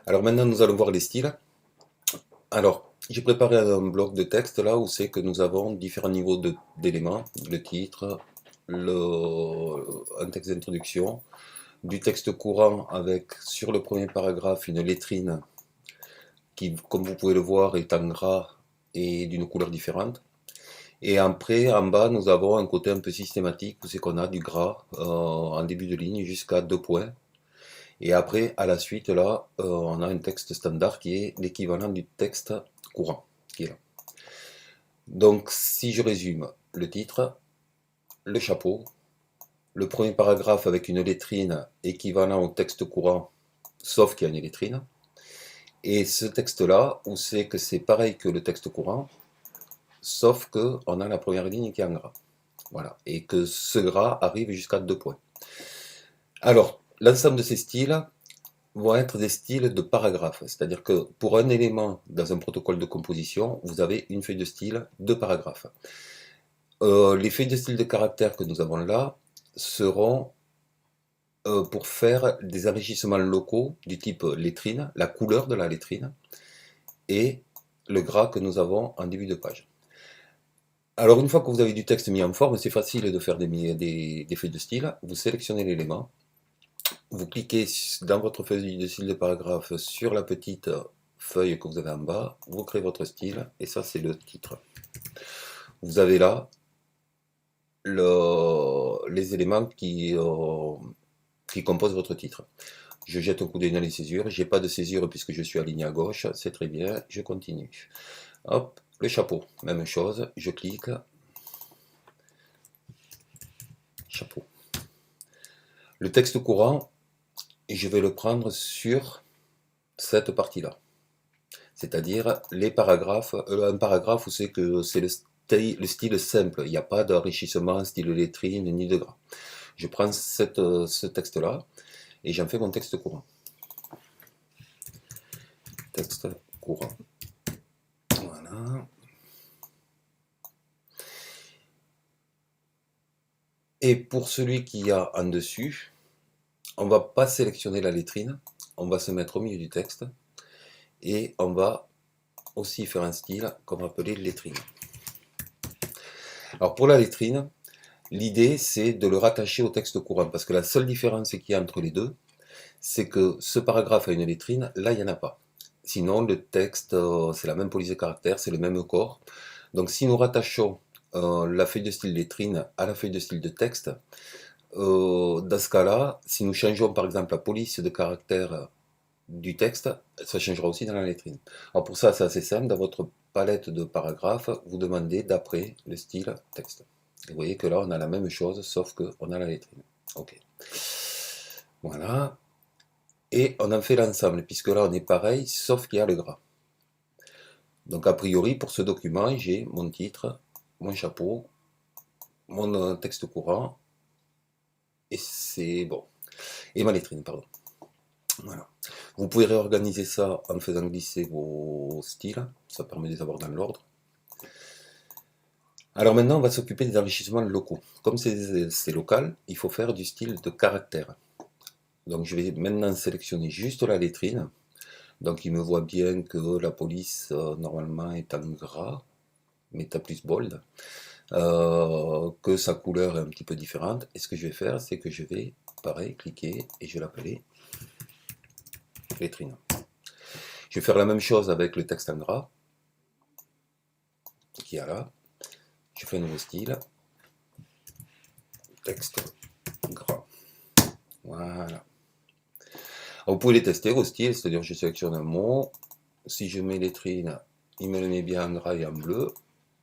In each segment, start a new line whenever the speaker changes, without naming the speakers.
Alors maintenant, nous allons voir les styles. Alors, j'ai préparé un bloc de texte là où c'est que nous avons différents niveaux d'éléments, le titre, un texte d'introduction, du texte courant avec sur le premier paragraphe une lettrine qui, comme vous pouvez le voir, est en gras et d'une couleur différente. Et après, en bas, nous avons un côté un peu systématique où c'est qu'on a du gras en début de ligne jusqu'à deux points. Et après, à la suite, là, on a un texte standard qui est l'équivalent du texte courant, qui est là. Donc, si je résume, le titre, le chapeau, le premier paragraphe avec une lettrine équivalent au texte courant, sauf qu'il y a une lettrine, et ce texte-là, où c'est que c'est pareil que le texte courant, sauf qu'on a la première ligne qui est en gras. Voilà, et que ce gras arrive jusqu'à deux points. Alors, l'ensemble de ces styles vont être des styles de paragraphes. C'est-à-dire que pour un élément dans un protocole de composition, vous avez une feuille de style de paragraphes. Les feuilles de style de caractères que nous avons là seront pour faire des enrichissements locaux du type lettrine, la couleur de la lettrine et le gras que nous avons en début de page. Alors une fois que vous avez du texte mis en forme, c'est facile de faire des feuilles de style. Vous sélectionnez l'élément, vous cliquez dans votre feuille de style de paragraphe sur la petite feuille que vous avez en bas, vous créez votre style, et ça c'est le titre. Vous avez là les éléments qui composent votre titre. Je jette un coup d'œil dans les césures, j'ai pas de césure puisque je suis aligné à gauche, c'est très bien, je continue. Hop, le chapeau, même chose, je clique, chapeau. Le texte courant, je vais le prendre sur cette partie-là. C'est-à-dire les paragraphes, un paragraphe où c'est que c'est le style simple, il n'y a pas d'enrichissement, style lettrine, ni de gras. Je prends ce texte-là et j'en fais mon texte courant. Texte courant. Voilà. Et pour celui qui a en dessus, on ne va pas sélectionner la lettrine, on va se mettre au milieu du texte et on va aussi faire un style qu'on va appeler lettrine. Alors pour la lettrine, l'idée c'est de le rattacher au texte courant parce que la seule différence qu'il y a entre les deux, c'est que ce paragraphe a une lettrine, là il n'y en a pas. Sinon le texte, c'est la même police de caractère, c'est le même corps. Donc si nous rattachons la feuille de style lettrine à la feuille de style de texte, dans ce cas-là, si nous changeons par exemple la police de caractère du texte, ça changera aussi dans la lettrine. Alors pour ça, c'est assez simple, dans votre palette de paragraphes, vous demandez d'après le style texte. Et vous voyez que là, on a la même chose, sauf qu'on a la lettrine. Ok. Voilà. Et on en fait l'ensemble, puisque là, on est pareil, sauf qu'il y a le gras. Donc a priori, pour ce document, j'ai mon titre, mon chapeau, mon texte courant, et c'est bon. Et ma lettrine, pardon. Voilà. Vous pouvez réorganiser ça en faisant glisser vos styles, ça permet de les avoir dans l'ordre. Alors maintenant, on va s'occuper des enrichissements locaux. Comme c'est local, il faut faire du style de caractère. Donc je vais maintenant sélectionner juste la lettrine. Donc il me voit bien que la police normalement est en gras, mais t'as plus bold, que sa couleur est un petit peu différente. Et ce que je vais faire, c'est que je vais, pareil, cliquer et je vais l'appeler lettrine. Je vais faire la même chose avec le texte en gras, qui est là. Je fais un nouveau style, texte gras. Voilà. Alors, vous pouvez les tester vos styles, c'est-à-dire je sélectionne un mot, si je mets lettrine, il me le met bien en gras et en bleu.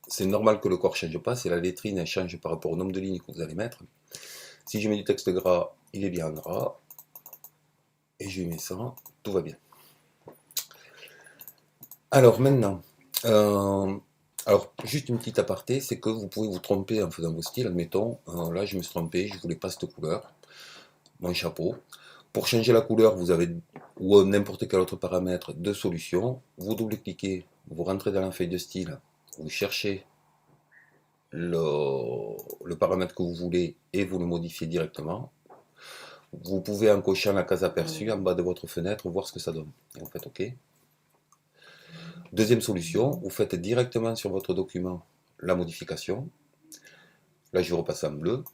C'est normal que le corps ne change pas, c'est la lettrine elle change par rapport au nombre de lignes que vous allez mettre. Si je mets du texte gras, il est bien en gras, et je mets ça, tout va bien. Alors maintenant, alors juste une petite aparté, c'est que vous pouvez vous tromper en faisant vos styles, admettons, là je me suis trompé, je voulais pas cette couleur, mon chapeau. Pour changer la couleur, vous avez, ou n'importe quel autre paramètre, deux solutions. Vous double-cliquez, vous rentrez dans la feuille de style, vous cherchez le paramètre que vous voulez et vous le modifiez directement. Vous pouvez, en cochant la case aperçue en bas de votre fenêtre, voir ce que ça donne. Et vous faites OK. Deuxième solution, vous faites directement sur votre document la modification. Là, je vais repasser en bleu.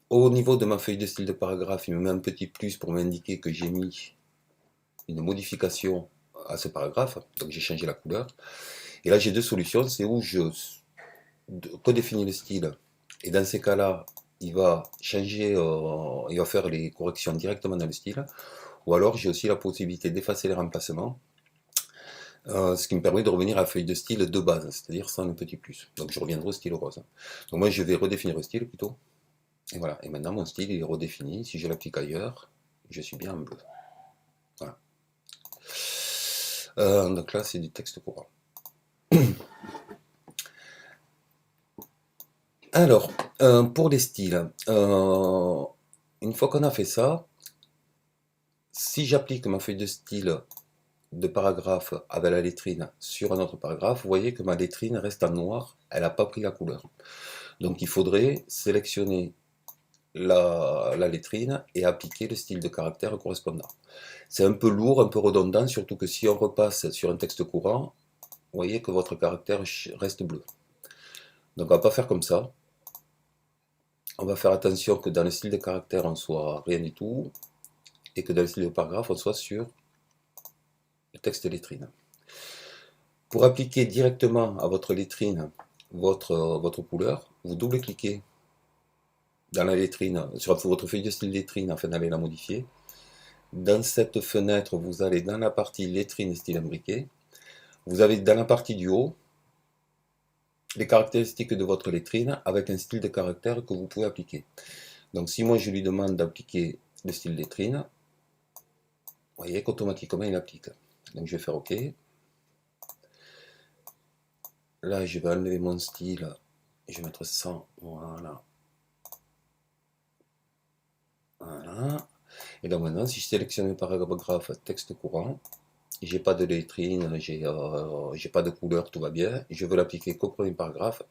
Au niveau de ma feuille de style de paragraphe, il me met un petit plus pour m'indiquer que j'ai mis une modification à ce paragraphe. Donc j'ai changé la couleur. Et là, j'ai deux solutions. C'est où je redéfinis le style. Et dans ces cas-là, il va changer, il va faire les corrections directement dans le style. Ou alors, j'ai aussi la possibilité d'effacer les remplacements. Ce qui me permet de revenir à la feuille de style de base, c'est-à-dire sans le petit plus. Donc je reviendrai au style rose. Donc moi je vais redéfinir le style plutôt. Et voilà, et maintenant mon style est redéfini. Si je l'applique ailleurs, je suis bien en bleu. Voilà. Donc là c'est du texte courant. Alors, pour les styles, une fois qu'on a fait ça, si j'applique ma feuille de style de paragraphe avec la lettrine sur un autre paragraphe, vous voyez que ma lettrine reste en noir, elle n'a pas pris la couleur. Donc il faudrait sélectionner la lettrine et appliquer le style de caractère correspondant. C'est un peu lourd, un peu redondant, surtout que si on repasse sur un texte courant, vous voyez que votre caractère reste bleu. Donc on va pas faire comme ça. On va faire attention que dans le style de caractère on soit rien du tout et que dans le style de paragraphe on soit sur le texte lettrine. Pour appliquer directement à votre lettrine votre couleur, vous double-cliquez dans la lettrine, sur votre feuille de style lettrine afin d'aller la modifier. Dans cette fenêtre, vous allez dans la partie lettrine style imbriqué. Vous avez dans la partie du haut les caractéristiques de votre lettrine avec un style de caractère que vous pouvez appliquer. Donc si moi je lui demande d'appliquer le style lettrine, vous voyez qu'automatiquement il applique. Donc je vais faire OK. Là je vais enlever mon style et je vais mettre 100. Voilà. Voilà. Et donc maintenant si je sélectionne le paragraphe texte courant, j'ai pas de lettrine, j'ai pas de couleur, tout va bien. Je veux l'appliquer qu'au premier paragraphe.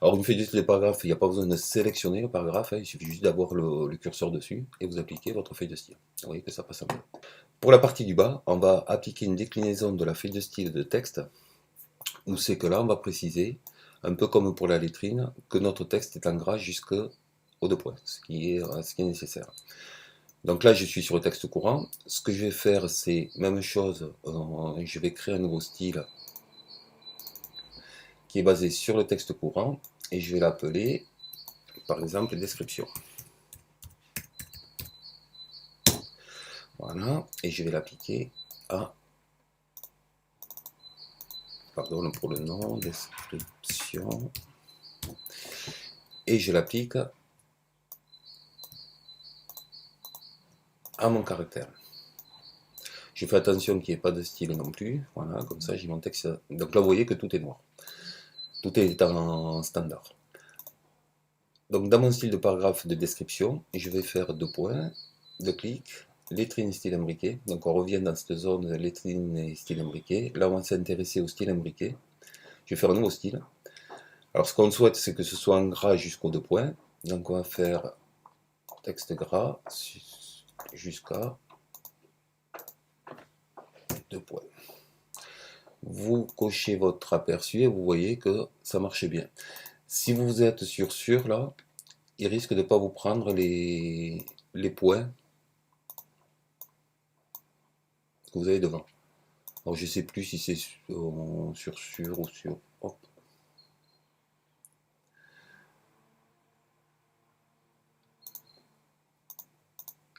Alors une feuille de style de paragraphe, il n'y a pas besoin de sélectionner le paragraphe, il suffit juste d'avoir le curseur dessus et vous appliquez votre feuille de style. Vous voyez que ça passe en bleu. Pour la partie du bas, on va appliquer une déclinaison de la feuille de style de texte, où c'est que là on va préciser, un peu comme pour la lettrine, que notre texte est en gras jusqu'aux deux points, ce qui est nécessaire. Donc là, je suis sur le texte courant. Ce que je vais faire, c'est même chose. Je vais créer un nouveau style qui est basé sur le texte courant et je vais l'appeler, par exemple, description. Voilà, et je vais l'appliquer à, pardon pour le nom, description, et je l'applique à mon caractère. Je fais attention qu'il n'y ait pas de style non plus. Voilà, comme ça j'ai mon texte. Donc là, vous voyez que tout est noir. Tout est en standard. Donc dans mon style de paragraphe de description, je vais faire deux points, deux clics, lettrine style imbriqué. Donc on revient dans cette zone lettrine et style imbriqué. Là on va s'intéresser au style imbriqué. Je vais faire un nouveau style. Alors ce qu'on souhaite c'est que ce soit en gras jusqu'aux deux points. Donc on va faire texte gras jusqu'à deux points. Vous cochez votre aperçu et vous voyez que ça marche bien. Si vous êtes sur là, il risque de ne pas vous prendre les points que vous avez devant. Alors je sais plus si c'est sur ou sur. Hop.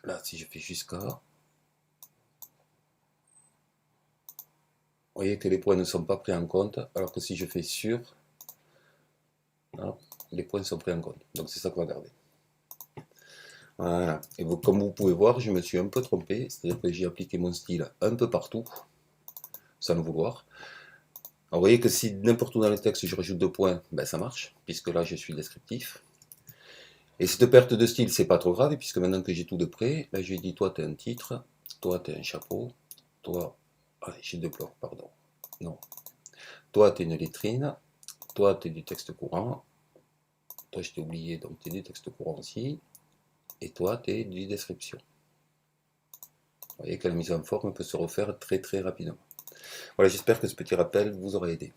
Là, si je fais jusqu'à. Vous voyez que les points ne sont pas pris en compte, alors que si je fais sur, là, les points sont pris en compte. Donc c'est ça qu'on va garder. Voilà. Et comme vous pouvez voir, je me suis un peu trompé, c'est-à-dire que j'ai appliqué mon style un peu partout, sans le vouloir. Alors vous voyez que si n'importe où dans le texte je rajoute deux points, ben ça marche, puisque là je suis descriptif. Et cette perte de style, c'est pas trop grave, puisque maintenant que j'ai tout de près, là je dis toi t'es un titre, toi t'es un chapeau, toi, j'ai deux blocs, pardon, non, toi t'es une lettrine, toi t'es du texte courant, toi je t'ai oublié, donc t'es du texte courant aussi, et toi, tu es du description. Vous voyez que la mise en forme peut se refaire très très rapidement. Voilà, j'espère que ce petit rappel vous aura aidé.